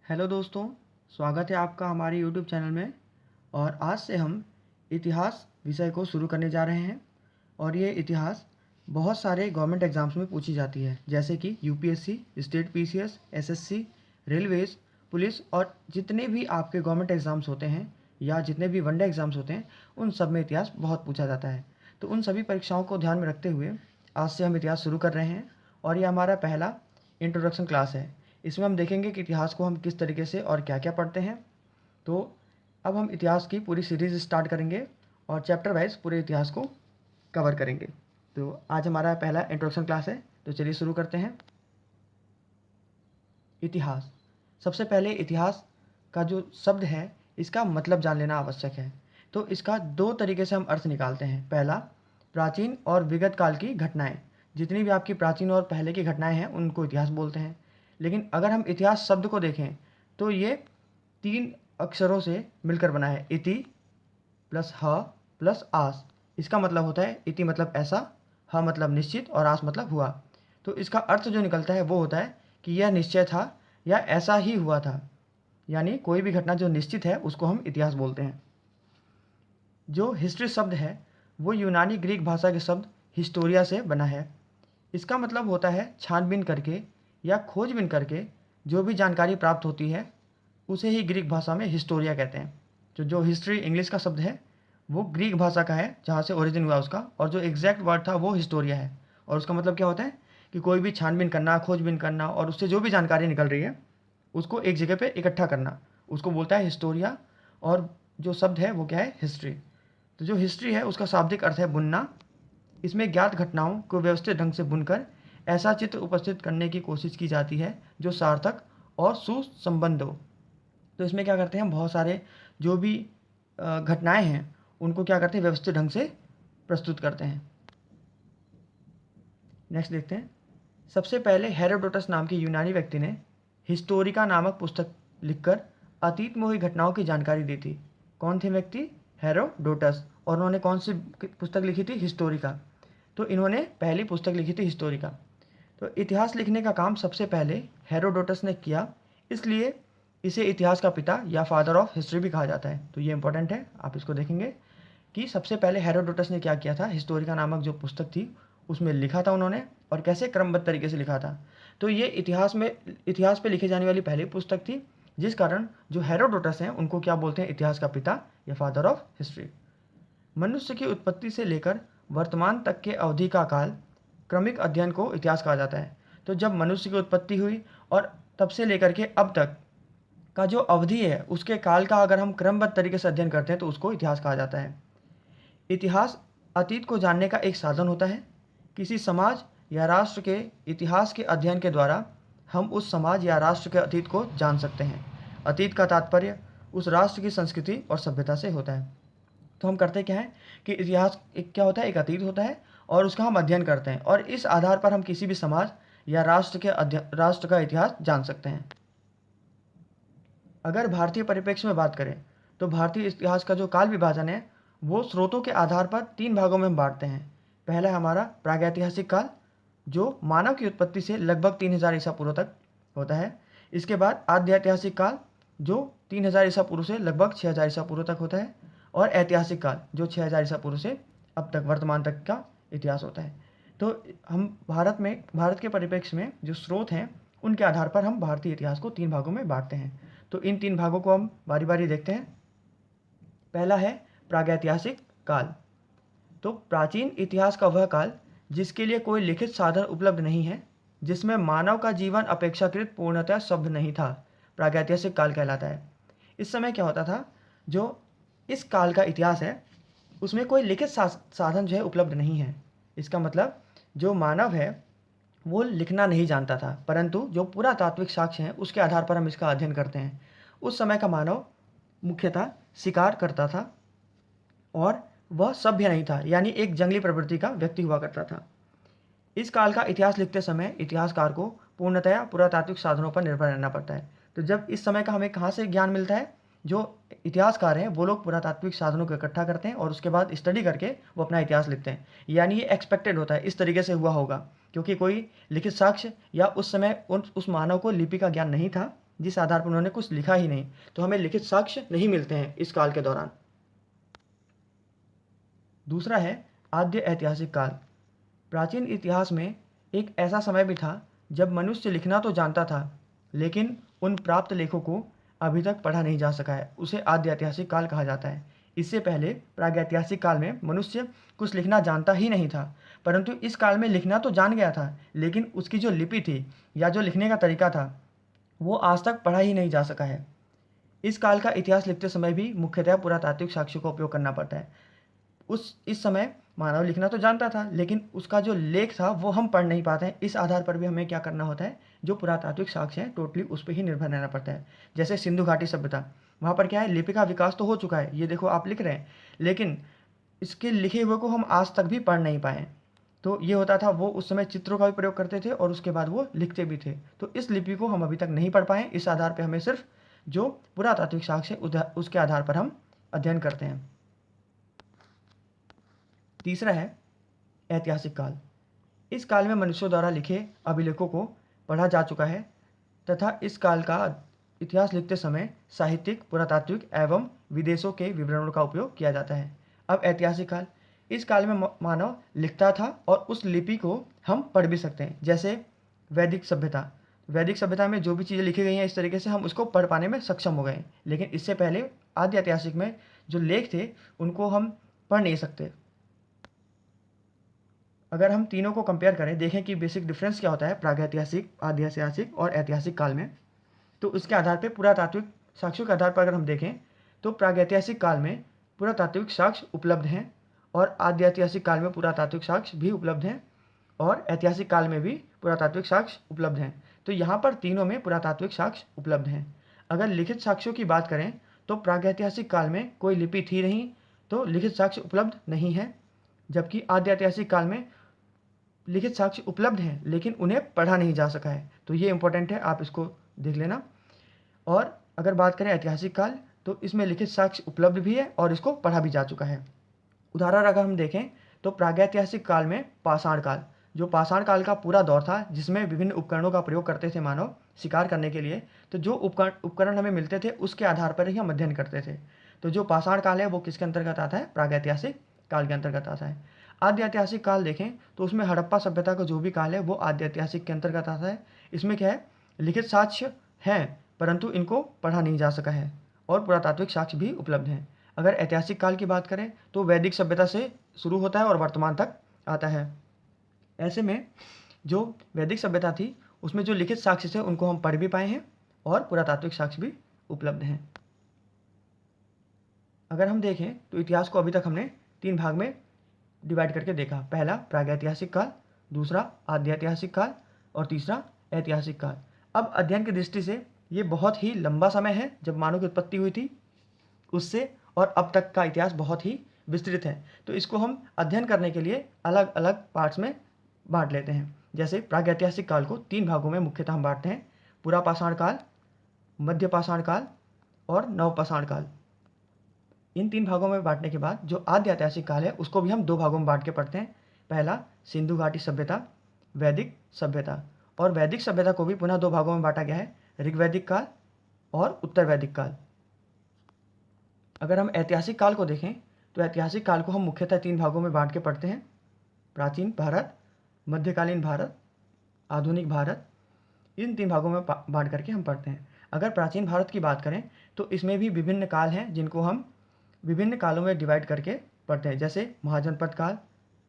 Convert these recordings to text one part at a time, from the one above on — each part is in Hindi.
हेलो दोस्तों, स्वागत है आपका हमारे यूट्यूब चैनल में। और आज से हम इतिहास विषय को शुरू करने जा रहे हैं। और ये इतिहास बहुत सारे गवर्नमेंट एग्ज़ाम्स में पूछी जाती है, जैसे कि UPSC, state PCS, SSC, railways, police और जितने भी आपके गवर्नमेंट एग्ज़ाम्स होते हैं या जितने भी वनडे एग्ज़ाम्स होते हैं, उन सब में इतिहास बहुत पूछा जाता है। तो उन सभी परीक्षाओं को ध्यान में रखते हुए आज से हम इतिहास शुरू कर रहे हैं। और ये हमारा पहला इंट्रोडक्शन क्लास है। इसमें हम देखेंगे कि इतिहास को हम किस तरीके से और क्या क्या पढ़ते हैं। तो अब हम इतिहास की पूरी सीरीज़ स्टार्ट करेंगे और चैप्टर वाइज पूरे इतिहास को कवर करेंगे। तो आज हमारा पहला इंट्रोडक्शन क्लास है, तो चलिए शुरू करते हैं। इतिहास। सबसे पहले इतिहास का जो शब्द है, इसका मतलब जान लेना आवश्यक है। तो इसका दो तरीके से हम अर्थ निकालते हैं। पहला, प्राचीन और विगत काल की घटनाएं। जितनी भी आपकी प्राचीन और पहले की घटनाएं हैं, उनको इतिहास बोलते हैं। लेकिन अगर हम इतिहास शब्द को देखें तो ये तीन अक्षरों से मिलकर बना है। इति प्लस ह प्लस आस। इसका मतलब होता है, इति मतलब ऐसा, ह मतलब निश्चित और आस मतलब हुआ। तो इसका अर्थ जो निकलता है वो होता है कि यह निश्चय था या ऐसा ही हुआ था। यानी कोई भी घटना जो निश्चित है उसको हम इतिहास बोलते हैं। जो हिस्ट्री शब्द है वो यूनानी ग्रीक भाषा के शब्द हिस्टोरिया से बना है। इसका मतलब होता है छानबीन करके या खोजबीन करके जो भी जानकारी प्राप्त होती है, उसे ही ग्रीक भाषा में हिस्टोरिया कहते हैं। जो हिस्ट्री इंग्लिश का शब्द है वो ग्रीक भाषा का है, जहाँ से ओरिजिन हुआ उसका, और जो एग्जैक्ट वर्ड था वो हिस्टोरिया है। और उसका मतलब क्या होता है कि कोई भी छानबीन करना, खोजबीन करना और उससे जो भी जानकारी निकल रही है उसको एक जगह पे इकट्ठा करना, उसको बोलता है हिस्टोरिया। और जो शब्द है वो क्या है, हिस्ट्री। तो जो हिस्ट्री है उसका शाब्दिक अर्थ है बुनना। इसमें ज्ञात घटनाओं को व्यवस्थित ढंग से बुनकर ऐसा चित्र उपस्थित करने की कोशिश की जाती है जो सार्थक और सुसंबद्ध हो। तो इसमें क्या करते हैं हम, बहुत सारे जो भी घटनाएं हैं उनको क्या करते हैं, व्यवस्थित ढंग से प्रस्तुत करते हैं। नेक्स्ट देखते हैं। सबसे पहले हेरोडोटस नाम के यूनानी व्यक्ति ने हिस्टोरिका नामक पुस्तक लिखकर अतीत में हुई घटनाओं की जानकारी दी थी। कौन थे व्यक्ति? हेरोडोटस। और उन्होंने कौन सी पुस्तक लिखी थी? हिस्टोरिका। तो इन्होंने पहली पुस्तक लिखी थी हिस्टोरिका। तो इतिहास लिखने का काम सबसे पहले हेरोडोटस ने किया, इसलिए इसे इतिहास का पिता या फादर ऑफ हिस्ट्री भी कहा जाता है। तो ये इंपॉर्टेंट है, आप इसको देखेंगे कि सबसे पहले हेरोडोटस ने क्या किया था, हिस्टोरिका नामक जो पुस्तक थी उसमें लिखा था उन्होंने, और कैसे क्रमबद्ध तरीके से लिखा था। तो ये इतिहास पे लिखी जाने वाली पहली पुस्तक थी, जिस कारण जो हेरोडोटस हैं उनको क्या बोलते हैं, इतिहास का पिता या फादर ऑफ हिस्ट्री। मनुष्य की उत्पत्ति से लेकर वर्तमान तक के अवधि का काल क्रमिक अध्ययन को इतिहास कहा जाता है। तो जब मनुष्य की उत्पत्ति हुई और तब से लेकर के अब तक का जो अवधि है उसके काल का अगर हम क्रमबद्ध तरीके से अध्ययन करते हैं तो उसको इतिहास कहा जाता है। इतिहास अतीत को जानने का एक साधन होता है। किसी समाज या राष्ट्र के इतिहास के अध्ययन के द्वारा हम उस समाज या राष्ट्र के अतीत को जान सकते हैं। अतीत का तात्पर्य उस राष्ट्र की संस्कृति और सभ्यता से होता है। तो हम करते क्या है कि इतिहास एक क्या होता है, एक अतीत होता है और उसका हम अध्ययन करते हैं, और इस आधार पर हम किसी भी समाज या राष्ट्र का इतिहास जान सकते हैं। अगर भारतीय परिप्रेक्ष्य में बात करें तो भारतीय इतिहास का जो काल विभाजन है वो स्रोतों के आधार पर तीन भागों में हम बांटते हैं। पहला है हमारा प्रागैतिहासिक काल, जो मानव की उत्पत्ति से लगभग 3000 ईसा पूर्व तक होता है। इसके बाद आद्य ऐतिहासिक काल, जो 3000 ईसा पूर्व से लगभग 6000 ईसा पूर्व तक होता है। और ऐतिहासिक काल, जो 6000 ईसा पूर्व से अब तक वर्तमान तक का इतिहास होता है। तो हम भारत के परिप्रेक्ष्य में जो स्रोत हैं उनके आधार पर हम भारतीय इतिहास को तीन भागों में बांटते हैं। तो इन तीन भागों को हम बारी बारी देखते हैं। पहला है प्रागैतिहासिक काल। तो प्राचीन इतिहास का वह काल जिसके लिए कोई लिखित साधन उपलब्ध नहीं है, जिसमें मानव का जीवन अपेक्षाकृत पूर्णतः सभ्य नहीं था, प्रागैतिहासिक काल कहलाता है। इस समय क्या होता था, जो इस काल का इतिहास है उसमें कोई लिखित साधन जो है उपलब्ध नहीं है। इसका मतलब जो मानव है वो लिखना नहीं जानता था, परंतु जो पुरातात्विक साक्ष्य हैं उसके आधार पर हम इसका अध्ययन करते हैं। उस समय का मानव मुख्यतः शिकार करता था और वह सभ्य नहीं था, यानी एक जंगली प्रवृत्ति का व्यक्ति हुआ करता था। इस काल का इतिहास लिखते समय इतिहासकार को पूर्णतया पुरातात्विक साधनों पर निर्भर रहना पड़ता है। तो जब इस समय का हमें कहाँ से ज्ञान मिलता है, जो इतिहासकार हैं वो लोग पुरातात्विक साधनों को इकट्ठा करते हैं और उसके बाद स्टडी करके वो अपना इतिहास लिखते हैं। यानी ये एक्सपेक्टेड होता है, इस तरीके से हुआ होगा, क्योंकि कोई लिखित साक्ष्य या उस समय उस मानव को लिपि का ज्ञान नहीं था, जिस आधार पर उन्होंने कुछ लिखा ही नहीं, तो हमें लिखित साक्ष्य नहीं मिलते हैं इस काल के दौरान। दूसरा है आद्य ऐतिहासिक काल। प्राचीन इतिहास में एक ऐसा समय भी था जब मनुष्य लिखना तो जानता था, लेकिन उन प्राप्त लेखों को अभी तक पढ़ा नहीं जा सका है। उसे आद्य ऐतिहासिक काल कहा जाता है। इससे पहले प्रागैतिहासिक काल में मनुष्य कुछ लिखना जानता ही नहीं था, परंतु इस काल में लिखना तो जान गया था, लेकिन उसकी जो लिपि थी या जो लिखने का तरीका था वो आज तक पढ़ा ही नहीं जा सका है। इस काल का इतिहास लिखते समय भी मुख्यतः पुरातात्विक साक्ष्यों का उपयोग करना पड़ता है। इस समय मानव लिखना तो जानता था, लेकिन उसका जो लेख था वो हम पढ़ नहीं पाते हैं। इस आधार पर भी हमें क्या करना होता है, जो पुरातात्विक साक्ष्य हैं टोटली उस पर ही निर्भर रहना पड़ता है। जैसे सिंधु घाटी सभ्यता, वहाँ पर क्या है, लिपि का विकास तो हो चुका है, ये देखो आप लिख रहे हैं, लेकिन इसके लिखे हुए को हम आज तक भी पढ़ नहीं पाए। तो ये होता था, वो उस समय चित्रों का भी प्रयोग करते थे और उसके बाद वो लिखते भी थे। तो इस लिपि को हम अभी तक नहीं पढ़ पाए। इस आधार पर हमें सिर्फ जो पुरातात्विक साक्ष्य उसके आधार पर हम अध्ययन करते हैं। तीसरा है ऐतिहासिक काल। इस काल में मनुष्यों द्वारा लिखे अभिलेखों को पढ़ा जा चुका है तथा इस काल का इतिहास लिखते समय साहित्यिक, पुरातात्विक एवं विदेशों के विवरणों का उपयोग किया जाता है। अब ऐतिहासिक काल, इस काल में मानव लिखता था और उस लिपि को हम पढ़ भी सकते हैं। जैसे वैदिक सभ्यता, वैदिक सभ्यता में जो भी चीज़ें लिखी गई हैं इस तरीके से हम उसको पढ़ पाने में सक्षम हो गए। लेकिन इससे पहले आद्य ऐतिहासिक में जो लेख थे उनको हम पढ़ नहीं सकते। अगर हम तीनों को कंपेयर करें, देखें कि बेसिक डिफरेंस क्या होता है प्रागैतिहासिक, आद्य ऐतिहासिक और ऐतिहासिक काल में, तो उसके आधार पर पुरातात्विक साक्ष्यों के आधार पर अगर हम देखें तो प्रागैतिहासिक काल में पुरातात्विक साक्ष्य उपलब्ध हैं और आद्य ऐतिहासिक काल में पुरातात्विक साक्ष्य भी उपलब्ध हैं और ऐतिहासिक काल में भी पुरातात्विक साक्ष्य उपलब्ध हैं। तो यहाँ पर तीनों में पुरातात्विक साक्ष्य उपलब्ध हैं। अगर लिखित साक्ष्यों की बात करें तो प्रागैतिहासिक काल में कोई लिपि थी नहीं, तो लिखित साक्ष्य उपलब्ध नहीं है, जबकि आद्य ऐतिहासिक काल में लिखित साक्ष्य उपलब्ध हैं लेकिन उन्हें पढ़ा नहीं जा सका है। तो ये इंपॉर्टेंट है, आप इसको देख लेना। और अगर बात करें ऐतिहासिक काल, तो इसमें लिखित साक्ष्य उपलब्ध भी है और इसको पढ़ा भी जा चुका है। उदाहरण अगर हम देखें तो प्रागैतिहासिक काल में पाषाण काल, जो पाषाण काल का पूरा दौर था जिसमें विभिन्न उपकरणों का प्रयोग करते थे मानव शिकार करने के लिए, तो जो उपकरण हमें मिलते थे उसके आधार पर ही हम अध्ययन करते थे। तो जो पाषाण काल है वो किसके अंतर्गत आता है, प्रागैतिहासिक काल के अंतर्गत आता है। आद्य ऐतिहासिक काल देखें तो उसमें हड़प्पा सभ्यता का जो भी काल है वो आद्य ऐतिहासिक के अंतर्गत आता है। इसमें क्या है, लिखित साक्ष्य हैं परंतु इनको पढ़ा नहीं जा सका है और पुरातात्विक साक्ष्य भी उपलब्ध हैं। अगर ऐतिहासिक काल की बात करें तो वैदिक सभ्यता से शुरू होता है और वर्तमान तक आता है। ऐसे में जो वैदिक सभ्यता थी उसमें जो लिखित साक्ष्य थे उनको हम पढ़ भी पाए हैं और पुरातात्विक साक्ष्य भी उपलब्ध हैं। अगर हम देखें तो इतिहास को अभी तक हमने 3 भाग में डिवाइड करके देखा। पहला प्रागैतिहासिक काल, दूसरा आद्य ऐतिहासिक काल और तीसरा ऐतिहासिक काल। अब अध्ययन की दृष्टि से ये बहुत ही लंबा समय है, जब मानव की उत्पत्ति हुई थी उससे और अब तक का इतिहास बहुत ही विस्तृत है। तो इसको हम अध्ययन करने के लिए अलग अलग पार्ट्स में बांट लेते हैं। जैसे प्रागैतिहासिक काल को 3 भागों में मुख्यतः हम बांटते हैं, पुरापाषाण काल, मध्य पाषाण काल और नवपाषाण काल। इन 3 भागों में बांटने के बाद जो आद्य ऐतिहासिक काल है उसको भी हम 2 भागों में बांट के पढ़ते हैं। पहला सिंधु घाटी सभ्यता, वैदिक सभ्यता। और वैदिक सभ्यता को भी पुनः 2 भागों में बांटा गया है, ऋग्वैदिक काल और उत्तर वैदिक काल। अगर हम ऐतिहासिक काल को देखें तो ऐतिहासिक काल को हम मुख्यतः 3 भागों में बांट के पढ़ते हैं, प्राचीन भारत, मध्यकालीन भारत, आधुनिक भारत। इन 3 भागों में बांट करके हम पढ़ते हैं। अगर प्राचीन भारत की बात करें तो इसमें भी विभिन्न काल हैं जिनको हम विभिन्न कालों में डिवाइड करके पढ़ते हैं। जैसे महाजनपद काल,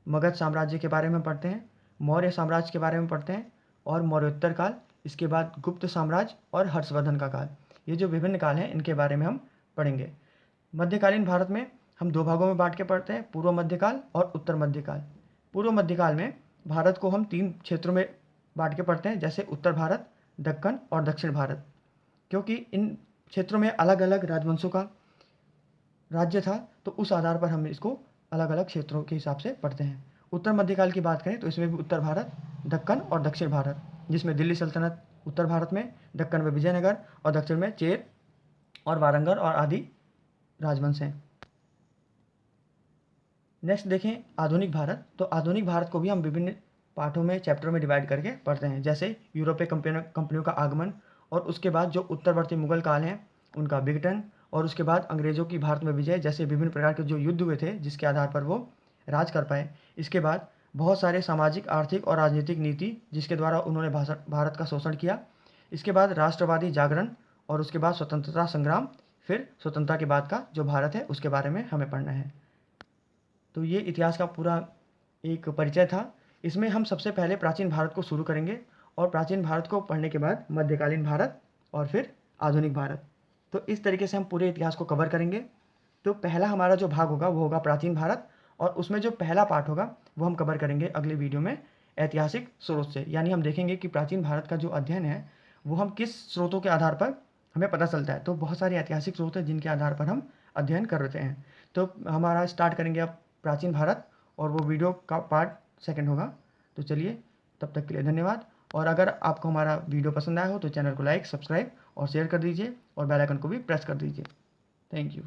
मगध साम्राज्य के बारे में पढ़ते हैं, मौर्य साम्राज्य के बारे में पढ़ते हैं और मौर्योत्तर काल, इसके बाद गुप्त साम्राज्य और हर्षवर्धन का काल। ये जो विभिन्न काल हैं इनके बारे में हम पढ़ेंगे। मध्यकालीन भारत में हम 2 भागों में बांट के पढ़ते हैं, पूर्व मध्यकाल और उत्तर मध्यकाल। पूर्व मध्यकाल में भारत को हम 3 क्षेत्रों में बांट के पढ़ते हैं, जैसे उत्तर भारत, दक्कन और दक्षिण भारत, क्योंकि इन क्षेत्रों में अलग अलग राजवंशों का राज्य था, तो उस आधार पर हम इसको अलग अलग क्षेत्रों के हिसाब से पढ़ते हैं। उत्तर मध्यकाल की बात करें तो इसमें भी उत्तर भारत, दक्कन और दक्षिण भारत, जिसमें दिल्ली सल्तनत उत्तर भारत में, दक्कन में विजयनगर और दक्षिण में चेर और वारंगल और आदि राजवंश हैं। नेक्स्ट देखें आधुनिक भारत। तो आधुनिक भारत को भी हम विभिन्न पाठों में, चैप्टरों में डिवाइड करके पढ़ते हैं। जैसे यूरोपीय कंपनियों का आगमन और उसके बाद जो उत्तरवर्ती मुगल काल हैं उनका विघटन, और उसके बाद अंग्रेज़ों की भारत में विजय, जैसे विभिन्न प्रकार के जो युद्ध हुए थे जिसके आधार पर वो राज कर पाए। इसके बाद बहुत सारे सामाजिक, आर्थिक और राजनीतिक नीति जिसके द्वारा उन्होंने भारत का शोषण किया। इसके बाद राष्ट्रवादी जागरण, और उसके बाद स्वतंत्रता संग्राम, फिर स्वतंत्रता के बाद का जो भारत है उसके बारे में हमें पढ़ना है। तो ये इतिहास का पूरा एक परिचय था। इसमें हम सबसे पहले प्राचीन भारत को शुरू करेंगे, और प्राचीन भारत को पढ़ने के बाद मध्यकालीन भारत और फिर आधुनिक भारत। तो इस तरीके से हम पूरे इतिहास को कवर करेंगे। तो पहला हमारा जो भाग होगा वो होगा प्राचीन भारत, और उसमें जो पहला पार्ट होगा वो हम कवर करेंगे अगले वीडियो में ऐतिहासिक स्रोत से। यानी हम देखेंगे कि प्राचीन भारत का जो अध्ययन है वो हम किस स्रोतों के आधार पर हमें पता चलता है। तो बहुत सारे ऐतिहासिक स्रोत हैं जिनके आधार पर हम अध्ययन कर रहे हैं। तो हमारा स्टार्ट करेंगे अब प्राचीन भारत, और वो वीडियो का पार्ट सेकंड होगा। तो चलिए, तब तक के लिए धन्यवाद। और अगर आपको हमारा वीडियो पसंद आया हो तो चैनल को लाइक, सब्सक्राइब और शेयर कर दीजिए, और बेल आइकन को भी प्रेस कर दीजिए। Thank you.